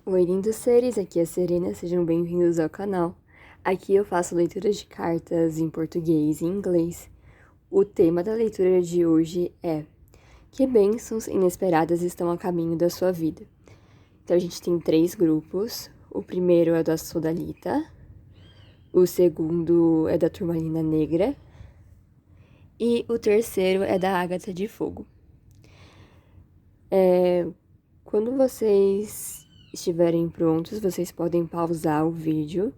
Oi, lindos seres, aqui é a Serena, sejam bem-vindos ao canal. Aqui eu faço leituras de cartas em português e inglês. O tema da leitura de hoje é: que bênçãos inesperadas estão a caminho da sua vida? Então a gente tem 3 grupos. O primeiro é da Sodalita, o segundo é da Turmalina Negra e o terceiro é da Ágata de Fogo. Quando vocês estiverem prontos, vocês podem pausar o vídeo,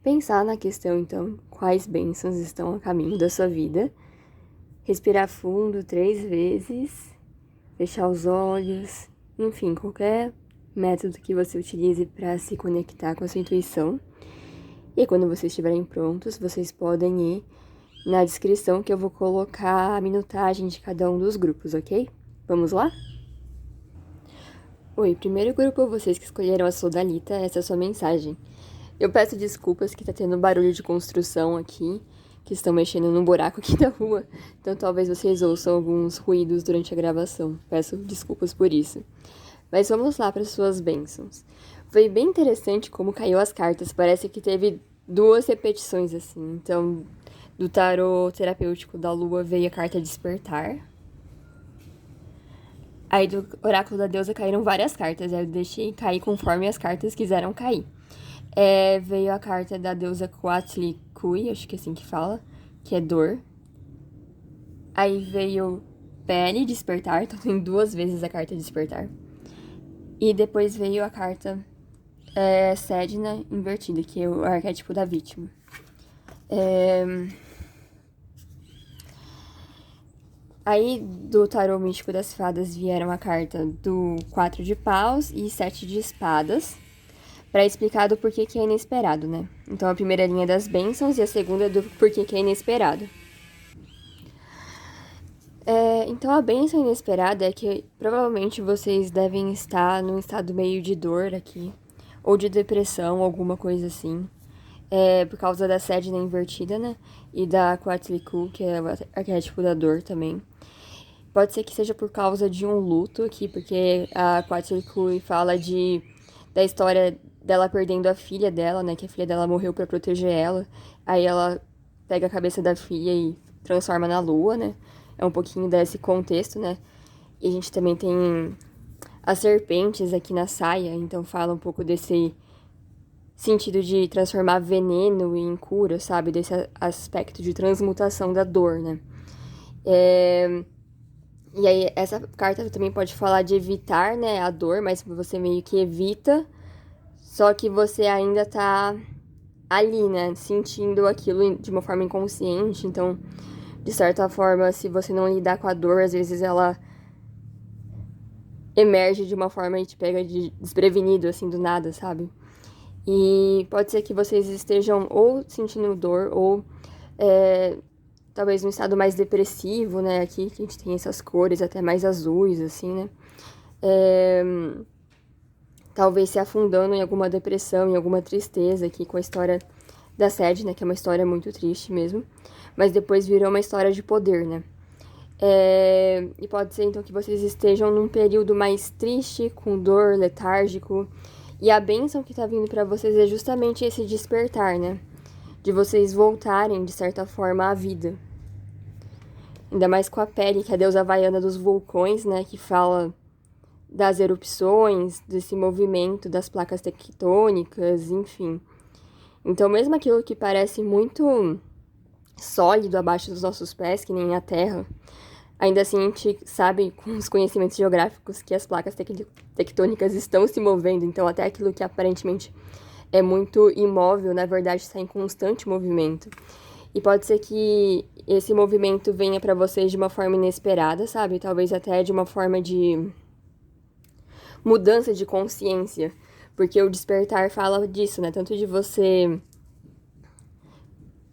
pensar na questão, então, quais bênçãos estão a caminho da sua vida, respirar fundo 3 vezes, fechar os olhos, enfim, qualquer método que você utilize para se conectar com a sua intuição. E quando vocês estiverem prontos, vocês podem ir na descrição que eu vou colocar a minutagem de cada um dos grupos, ok? Vamos lá? Oi, primeiro grupo, vocês que escolheram a Sodalita, essa é a sua mensagem. Eu peço desculpas que tá tendo barulho de construção aqui, que estão mexendo num buraco aqui da rua, então talvez vocês ouçam alguns ruídos durante a gravação. Peço desculpas por isso. Mas vamos lá para suas bênçãos. Foi bem interessante como caiu as cartas, parece que teve 2 repetições assim. Então, do tarô terapêutico da lua veio a carta Despertar. Aí do oráculo da deusa caíram várias cartas, eu deixei cair conforme as cartas quiseram cair. Veio a carta da deusa Coatlicue, acho que é assim que fala, que é dor. Aí veio Pele, despertar, então tem 2 vezes a carta despertar. E depois veio a carta Sedna invertida, que é o arquétipo da vítima. Aí, do tarô místico das fadas, vieram a carta do 4 de paus e 7 de espadas, para explicar do porquê que é inesperado, né? Então, a primeira linha é das bênçãos e a segunda é do porquê que é inesperado. Então, a bênção inesperada é que provavelmente vocês devem estar num estado meio de dor aqui, ou de depressão, alguma coisa assim. Por causa da Sedna invertida, né? E da Coatlicue, que é o arquétipo da dor também. Pode ser que seja por causa de um luto aqui, porque a Coatlicue fala da história dela perdendo a filha dela, né? Que a filha dela morreu para proteger ela. Aí ela pega a cabeça da filha e transforma na lua, né? É um pouquinho desse contexto, né? E a gente também tem as serpentes aqui na saia, então fala um pouco desse sentido de transformar veneno em cura, sabe? Desse aspecto de transmutação da dor, né? E aí, essa carta também pode falar de evitar, né, a dor, mas você meio que evita, só que você ainda tá ali, né, sentindo aquilo de uma forma inconsciente. Então, de certa forma, se você não lidar com a dor, às vezes ela emerge de uma forma e te pega de desprevenido, assim, do nada, sabe? E pode ser que vocês estejam ou sentindo dor ou talvez num estado mais depressivo, né? Aqui que a gente tem essas cores até mais azuis, assim, né? Talvez se afundando em alguma depressão, em alguma tristeza aqui com a história da Sede, né? Que é uma história muito triste mesmo. Mas depois virou uma história de poder, né? E pode ser então que vocês estejam num período mais triste, com dor, letárgico. E a bênção que tá vindo para vocês é justamente esse despertar, né? De vocês voltarem, de certa forma, à vida. Ainda mais com a Pele, que é a deusa havaiana dos vulcões, né? Que fala das erupções, desse movimento das placas tectônicas, enfim. Então, mesmo aquilo que parece muito sólido abaixo dos nossos pés, que nem a Terra, ainda assim a gente sabe, com os conhecimentos geográficos, que as placas tectônicas estão se movendo. Então, até aquilo que aparentemente é muito imóvel, na verdade, está em constante movimento. E pode ser que esse movimento venha para vocês de uma forma inesperada, sabe? Talvez até de uma forma de mudança de consciência. Porque o despertar fala disso, né? Tanto de você,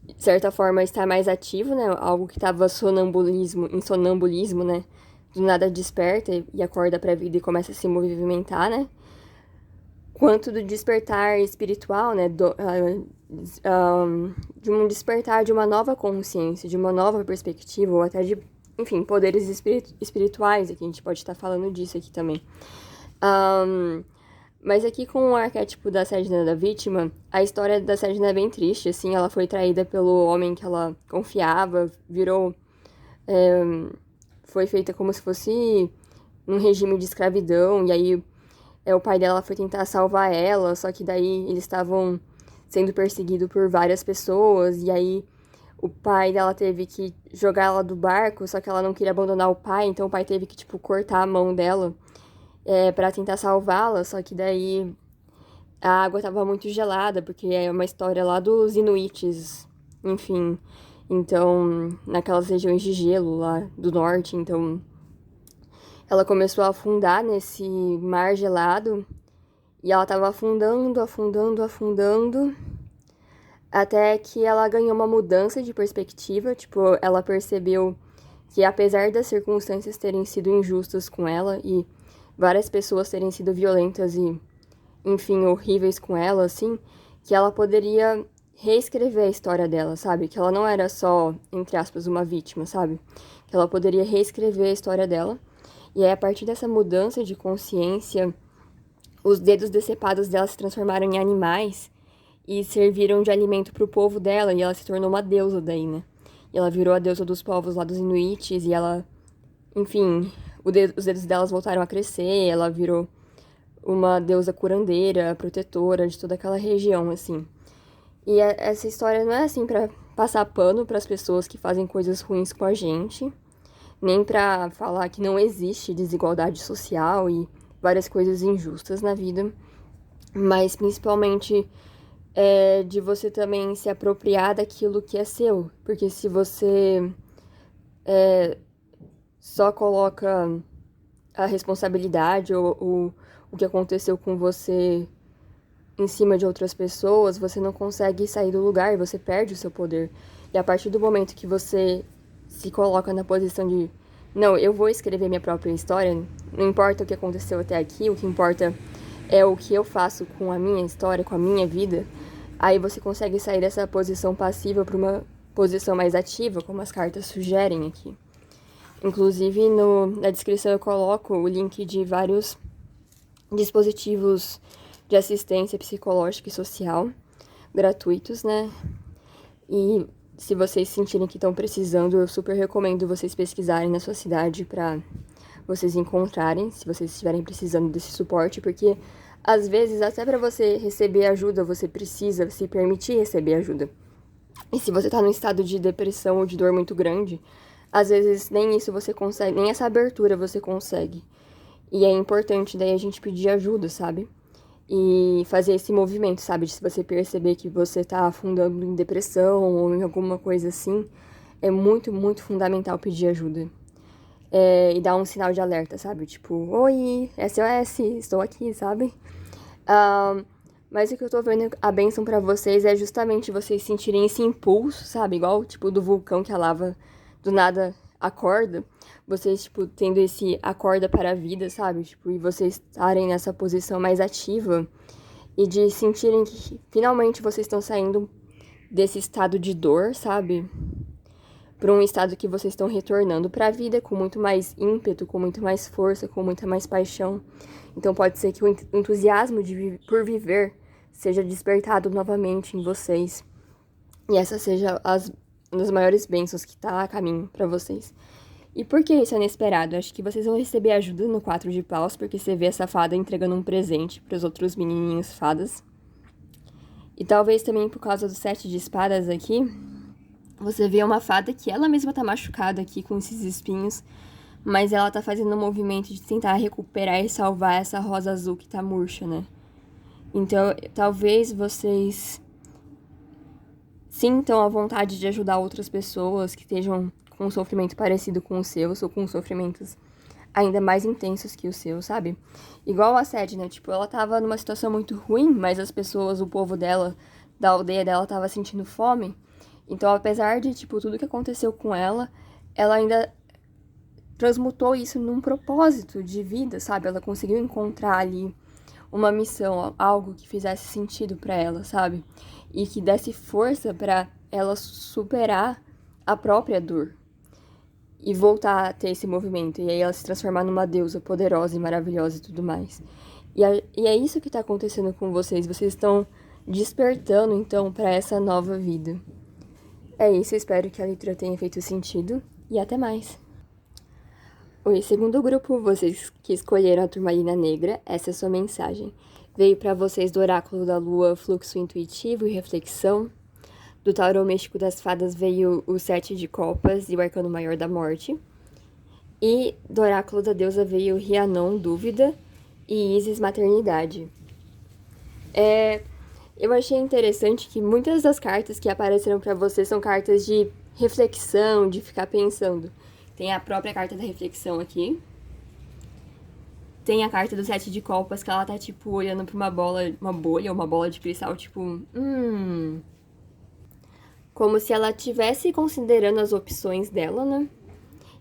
de certa forma, estar mais ativo, né? Algo que estava em sonambulismo, né? Do nada desperta e acorda pra vida e começa a se movimentar, né? Quanto do despertar espiritual, né? De um despertar de uma nova consciência, de uma nova perspectiva, ou até de, enfim, poderes espirituais, aqui a gente pode estar falando disso aqui também. Mas aqui com o arquétipo da Sedna da vítima, a história da Sedna é bem triste, assim, ela foi traída pelo homem que ela confiava, virou... É, foi feita como se fosse um regime de escravidão, e aí o pai dela foi tentar salvar ela, só que daí eles estavam sendo perseguidos por várias pessoas, e aí o pai dela teve que jogar ela do barco, só que ela não queria abandonar o pai, então o pai teve que, tipo, cortar a mão dela para tentar salvá-la, só que daí a água tava muito gelada, porque é uma história lá dos Inuites, enfim. Então, naquelas regiões de gelo lá do norte, então ela começou a afundar nesse mar gelado e ela tava afundando, afundando, afundando, até que ela ganhou uma mudança de perspectiva, tipo, ela percebeu que apesar das circunstâncias terem sido injustas com ela e várias pessoas terem sido violentas e, enfim, horríveis com ela, assim, que ela poderia reescrever a história dela, sabe? Que ela não era só, entre aspas, uma vítima, sabe? Que ela poderia reescrever a história dela. E aí, a partir dessa mudança de consciência, os dedos decepados dela se transformaram em animais e serviram de alimento para o povo dela, e ela se tornou uma deusa daí, né? E ela virou a deusa dos povos lá dos Inuites, e ela, enfim, os dedos delas voltaram a crescer, ela virou uma deusa curandeira, protetora de toda aquela região, assim. E essa história não é assim pra passar pano para as pessoas que fazem coisas ruins com a gente, nem pra falar que não existe desigualdade social e várias coisas injustas na vida, mas principalmente de você também se apropriar daquilo que é seu, porque se você só coloca a responsabilidade ou o que aconteceu com você em cima de outras pessoas, você não consegue sair do lugar, você perde o seu poder. E a partir do momento que você se coloca na posição de não, eu vou escrever minha própria história, não importa o que aconteceu até aqui, o que importa é o que eu faço com a minha história, com a minha vida, aí você consegue sair dessa posição passiva para uma posição mais ativa, como as cartas sugerem aqui. Inclusive, na descrição eu coloco o link de vários dispositivos de assistência psicológica e social gratuitos, né? E se vocês sentirem que estão precisando, eu super recomendo vocês pesquisarem na sua cidade para vocês encontrarem, se vocês estiverem precisando desse suporte, porque às vezes até para você receber ajuda, você precisa se permitir receber ajuda. E se você tá num estado de depressão ou de dor muito grande, às vezes nem isso você consegue, nem essa abertura você consegue. E é importante daí a gente pedir ajuda, sabe? E fazer esse movimento, sabe? Se você perceber que você tá afundando em depressão ou em alguma coisa assim, é muito, muito fundamental pedir ajuda. E dar um sinal de alerta, sabe? Tipo, oi, SOS, estou aqui, sabe? Mas o que eu tô vendo, a bênção pra vocês é justamente vocês sentirem esse impulso, sabe? Igual, tipo, do vulcão que a lava do nada acorda. Vocês, tipo, tendo esse acorda para a vida, sabe? Tipo, e vocês estarem nessa posição mais ativa e de sentirem que finalmente vocês estão saindo desse estado de dor, sabe? Para um estado que vocês estão retornando para a vida com muito mais ímpeto, com muito mais força, com muita mais paixão. Então pode ser que o entusiasmo por viver seja despertado novamente em vocês. E essa seja uma das maiores bênçãos que está a caminho para vocês. E por que isso é inesperado? Acho que vocês vão receber ajuda no 4 de paus, porque você vê essa fada entregando um presente para os outros menininhos fadas. E talvez também por causa do 7 de espadas aqui, você vê uma fada que ela mesma tá machucada aqui com esses espinhos, mas ela tá fazendo um movimento de tentar recuperar e salvar essa rosa azul que tá murcha, né? Então, talvez vocês sintam a vontade de ajudar outras pessoas que estejam com um sofrimento parecido com os seus, ou com sofrimentos ainda mais intensos que o seu, sabe? Igual a Sed, né? Tipo, ela tava numa situação muito ruim, mas as pessoas, o povo dela, da aldeia dela, tava sentindo fome. Então, apesar de, tipo, tudo que aconteceu com ela ainda transmutou isso num propósito de vida, sabe? Ela conseguiu encontrar ali uma missão, algo que fizesse sentido pra ela, sabe? E que desse força pra ela superar a própria dor e voltar a ter esse movimento. E aí ela se transformar numa deusa poderosa e maravilhosa e tudo mais. E é isso que tá acontecendo com vocês. Vocês estão despertando, então, para essa nova vida. É isso, eu espero que a leitura tenha feito sentido. E até mais! Oi, segundo grupo, vocês que escolheram a turmalina negra, essa é a sua mensagem. Veio para vocês do oráculo da lua, fluxo intuitivo e reflexão. Do tarô místico das fadas veio o 7 de copas e o arcano maior da morte. E do oráculo da deusa veio Rhiannon, dúvida, e Isis, maternidade. Eu achei interessante que muitas das cartas que apareceram para você são cartas de reflexão, de ficar pensando. Tem a própria carta da reflexão aqui. Tem a carta do 7 de copas, que ela tá, tipo, olhando pra uma bolha, uma bola de cristal, tipo, como se ela estivesse considerando as opções dela, né?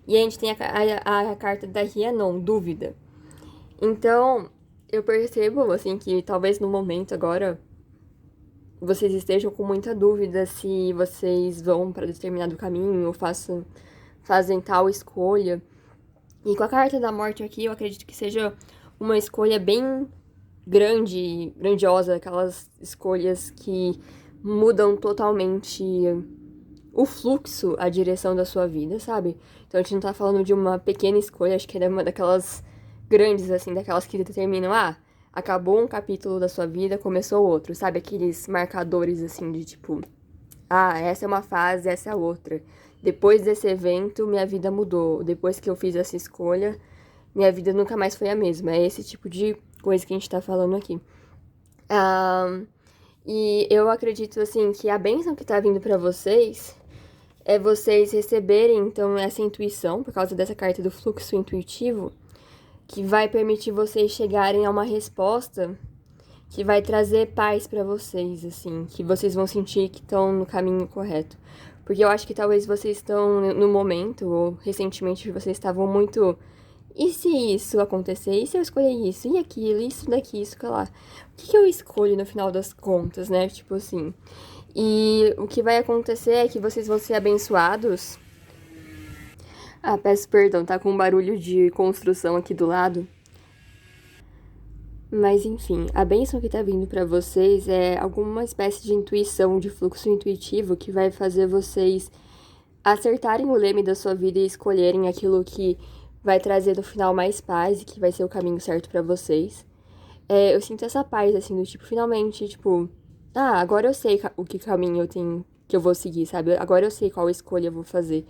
E a gente tem a carta da Rhiannon, dúvida. Então, eu percebo, assim, que talvez no momento agora vocês estejam com muita dúvida se vocês vão para determinado caminho ou fazem tal escolha. E com a carta da morte aqui, eu acredito que seja uma escolha bem grandiosa, aquelas escolhas que mudam totalmente o fluxo, a direção da sua vida, sabe? Então a gente não tá falando de uma pequena escolha, acho que é uma daquelas grandes, assim, daquelas que determinam, acabou um capítulo da sua vida, começou outro, sabe? Aqueles marcadores, assim, de tipo, essa é uma fase, essa é a outra. Depois desse evento, minha vida mudou. Depois que eu fiz essa escolha, minha vida nunca mais foi a mesma. É esse tipo de coisa que a gente tá falando aqui. E eu acredito, assim, que a bênção que tá vindo pra vocês é vocês receberem, então, essa intuição, por causa dessa carta do fluxo intuitivo, que vai permitir vocês chegarem a uma resposta que vai trazer paz pra vocês, assim, que vocês vão sentir que estão no caminho correto. Porque eu acho que talvez vocês estão no momento, ou recentemente vocês estavam muito. E se isso acontecer? E se eu escolher isso? E aquilo? Isso daqui, isso que lá? O que eu escolho no final das contas, né? Tipo assim. E o que vai acontecer é que vocês vão ser abençoados. Peço perdão, tá com um barulho de construção aqui do lado. Mas enfim, a bênção que tá vindo pra vocês é alguma espécie de intuição, de fluxo intuitivo que vai fazer vocês acertarem o leme da sua vida e escolherem aquilo que vai trazer no final mais paz e que vai ser o caminho certo pra vocês. Eu sinto essa paz, assim, do tipo, finalmente, tipo, agora eu sei o que caminho eu tenho, que eu vou seguir, sabe? Agora eu sei qual escolha eu vou fazer.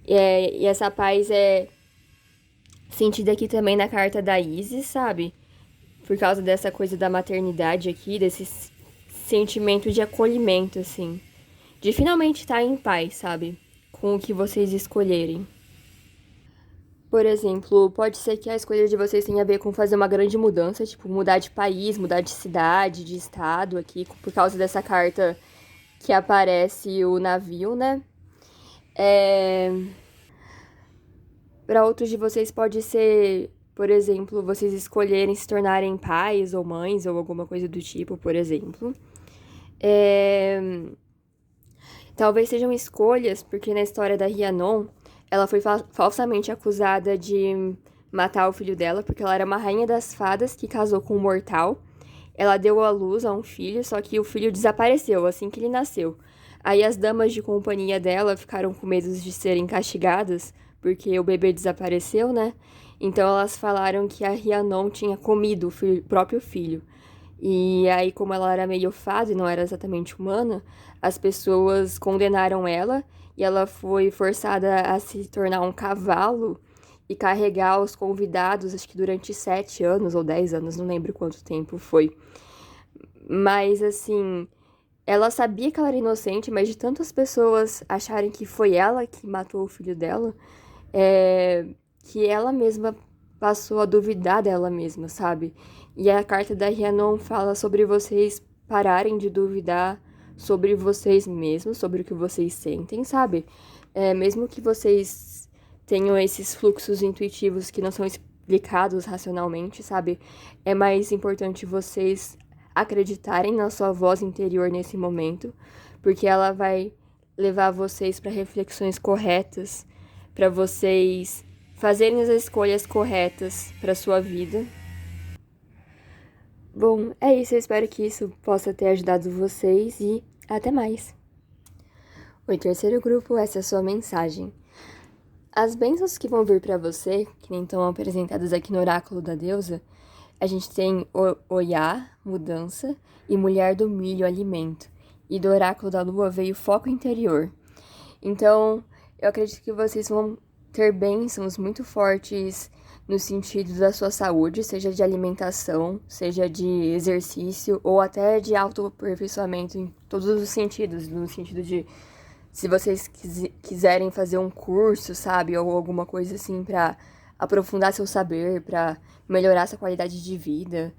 E essa paz é sentida aqui também na carta da Isis, sabe? Por causa dessa coisa da maternidade aqui, desse sentimento de acolhimento, assim. De finalmente estar em paz, sabe? Com o que vocês escolherem. Por exemplo, pode ser que a escolha de vocês tenha a ver com fazer uma grande mudança, tipo, mudar de país, mudar de cidade, de estado aqui, por causa dessa carta que aparece o navio, né? Para outros de vocês pode ser, por exemplo, vocês escolherem se tornarem pais ou mães ou alguma coisa do tipo, por exemplo. Talvez sejam escolhas, porque na história da Rhiannon, ela foi falsamente acusada de matar o filho dela, porque ela era uma rainha das fadas que casou com um mortal. Ela deu à luz a um filho, só que o filho desapareceu assim que ele nasceu. Aí as damas de companhia dela ficaram com medo de serem castigadas, porque o bebê desapareceu, né? Então elas falaram que a Rhiannon tinha comido o próprio filho. E aí, como ela era meio fada e não era exatamente humana, as pessoas condenaram ela e ela foi forçada a se tornar um cavalo e carregar os convidados, acho que durante 7 anos ou 10 anos, não lembro quanto tempo foi. Mas, assim, ela sabia que ela era inocente, mas de tantas pessoas acharem que foi ela que matou o filho dela, que ela mesma passou a duvidar dela mesma, sabe? E a carta da Rhiannon fala sobre vocês pararem de duvidar sobre vocês mesmos, sobre o que vocês sentem, sabe? Mesmo que vocês tenham esses fluxos intuitivos que não são explicados racionalmente, sabe? É mais importante vocês acreditarem na sua voz interior nesse momento, porque ela vai levar vocês para reflexões corretas, para vocês fazerem as escolhas corretas para sua vida. Bom, é isso. Eu espero que isso possa ter ajudado vocês e até mais. Oi, terceiro grupo, essa é a sua mensagem. As bênçãos que vão vir pra você, que nem estão apresentadas aqui no oráculo da deusa, a gente tem Oiá, mudança, e mulher do milho, alimento. E do oráculo da lua veio foco interior. Então, eu acredito que vocês vão ter bênçãos muito fortes no sentido da sua saúde, seja de alimentação, seja de exercício ou até de autoaperfeiçoamento em todos os sentidos, no sentido de se vocês quiserem fazer um curso, sabe, ou alguma coisa assim pra aprofundar seu saber, pra melhorar essa qualidade de vida,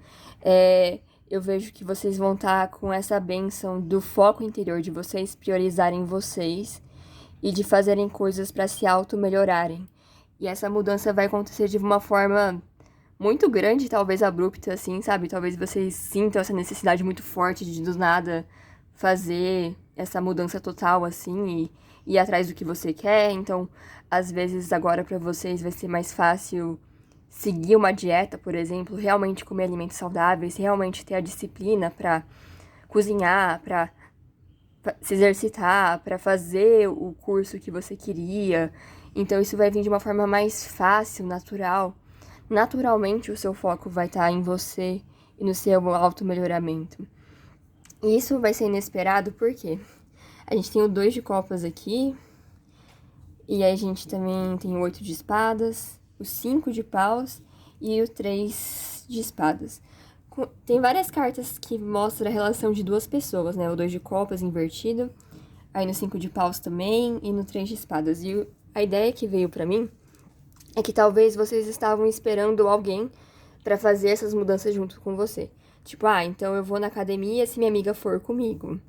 eu vejo que vocês vão estar com essa bênção do foco interior, de vocês priorizarem vocês e de fazerem coisas para se auto-melhorarem. E essa mudança vai acontecer de uma forma muito grande, talvez abrupta, assim, sabe? Talvez vocês sintam essa necessidade muito forte de, do nada, fazer essa mudança total, assim, e ir atrás do que você quer. Então, às vezes, agora para vocês vai ser mais fácil seguir uma dieta, por exemplo, realmente comer alimentos saudáveis, realmente ter a disciplina para cozinhar, para se exercitar, para fazer o curso que você queria. Então isso vai vir de uma forma mais fácil, natural. Naturalmente o seu foco vai estar em você e no seu auto-melhoramento. E isso vai ser inesperado porque a gente tem o 2 de copas aqui, e aí a gente também tem o 8 de espadas, o 5 de paus e o 3 de espadas. Tem várias cartas que mostram a relação de duas pessoas, né? O 2 de copas invertido, aí no 5 de paus também e no 3 de espadas. E a ideia que veio pra mim é que talvez vocês estavam esperando alguém pra fazer essas mudanças junto com você. Tipo, então eu vou na academia se minha amiga for comigo.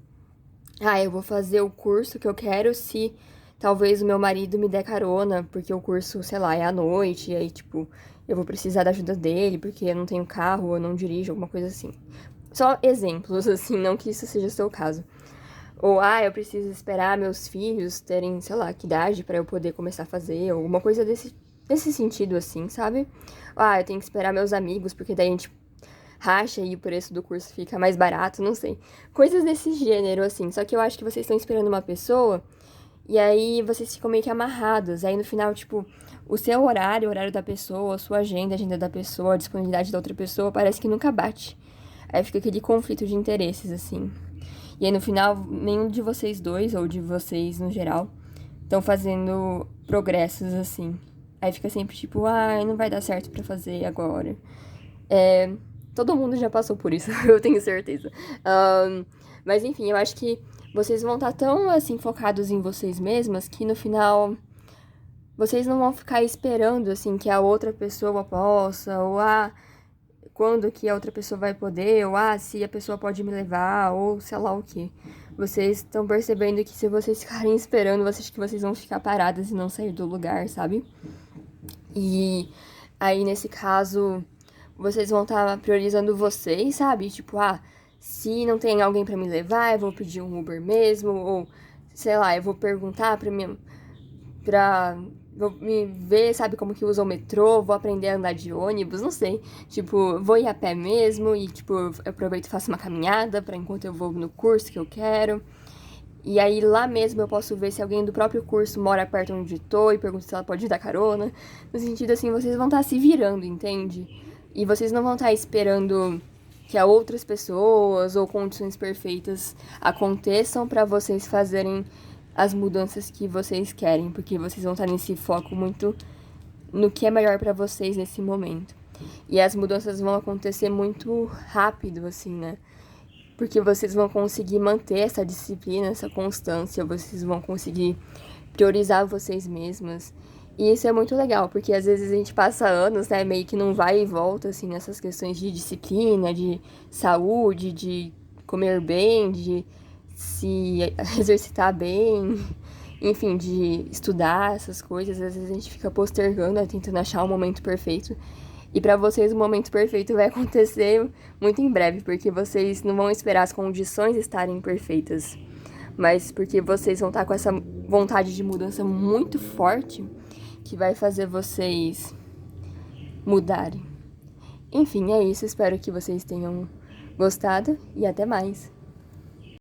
Eu vou fazer o curso que eu quero se talvez o meu marido me dê carona, porque o curso, sei lá, é à noite, e aí, tipo, eu vou precisar da ajuda dele, porque eu não tenho carro, eu não dirijo, alguma coisa assim. Só exemplos, assim, não que isso seja o seu caso. Ou, eu preciso esperar meus filhos terem, sei lá, que idade pra eu poder começar a fazer, alguma coisa desse sentido, assim, sabe? Eu tenho que esperar meus amigos, porque daí a gente racha e o preço do curso fica mais barato, não sei. Coisas desse gênero, assim. Só que eu acho que vocês estão esperando uma pessoa e aí vocês ficam meio que amarrados. Aí no final, tipo, o seu horário, o horário da pessoa, a sua agenda, a agenda da pessoa, a disponibilidade da outra pessoa, parece que nunca bate. Aí fica aquele conflito de interesses, assim. E aí no final, nenhum de vocês dois, ou de vocês no geral, estão fazendo progressos, assim. Aí fica sempre tipo, não vai dar certo pra fazer agora. Todo mundo já passou por isso, eu tenho certeza. Mas enfim, eu acho que vocês vão estar tão, assim, focados em vocês mesmas que no final vocês não vão ficar esperando, assim, que a outra pessoa possa, ou quando que a outra pessoa vai poder, ou se a pessoa pode me levar, ou sei lá o quê. Vocês estão percebendo que se vocês ficarem esperando, vocês que vocês vão ficar paradas e não sair do lugar, sabe? E aí, nesse caso, vocês vão estar priorizando vocês, sabe? Tipo, se não tem alguém pra me levar, eu vou pedir um Uber mesmo, ou sei lá, eu vou perguntar vou me ver, sabe, como que usa o metrô, vou aprender a andar de ônibus, não sei. Tipo, vou ir a pé mesmo e, tipo, eu aproveito e faço uma caminhada pra enquanto eu vou no curso que eu quero. E aí lá mesmo eu posso ver se alguém do próprio curso mora perto onde tô e pergunto se ela pode dar carona. No sentido assim, vocês vão estar se virando, entende? E vocês não vão estar esperando que outras pessoas ou condições perfeitas aconteçam pra vocês fazerem as mudanças que vocês querem, porque vocês vão estar nesse foco muito no que é melhor pra vocês nesse momento. E as mudanças vão acontecer muito rápido, assim, né? Porque vocês vão conseguir manter essa disciplina, essa constância, vocês vão conseguir priorizar vocês mesmas. E isso é muito legal, porque às vezes a gente passa anos, né, meio que não vai e volta, assim, nessas questões de disciplina, de saúde, de comer bem, de se exercitar bem, enfim, de estudar essas coisas. Às vezes a gente fica postergando, tentando achar o momento perfeito. E pra vocês o momento perfeito vai acontecer muito em breve, porque vocês não vão esperar as condições estarem perfeitas, mas porque vocês vão estar com essa vontade de mudança muito forte que vai fazer vocês mudarem. Enfim, é isso. Espero que vocês tenham gostado e até mais!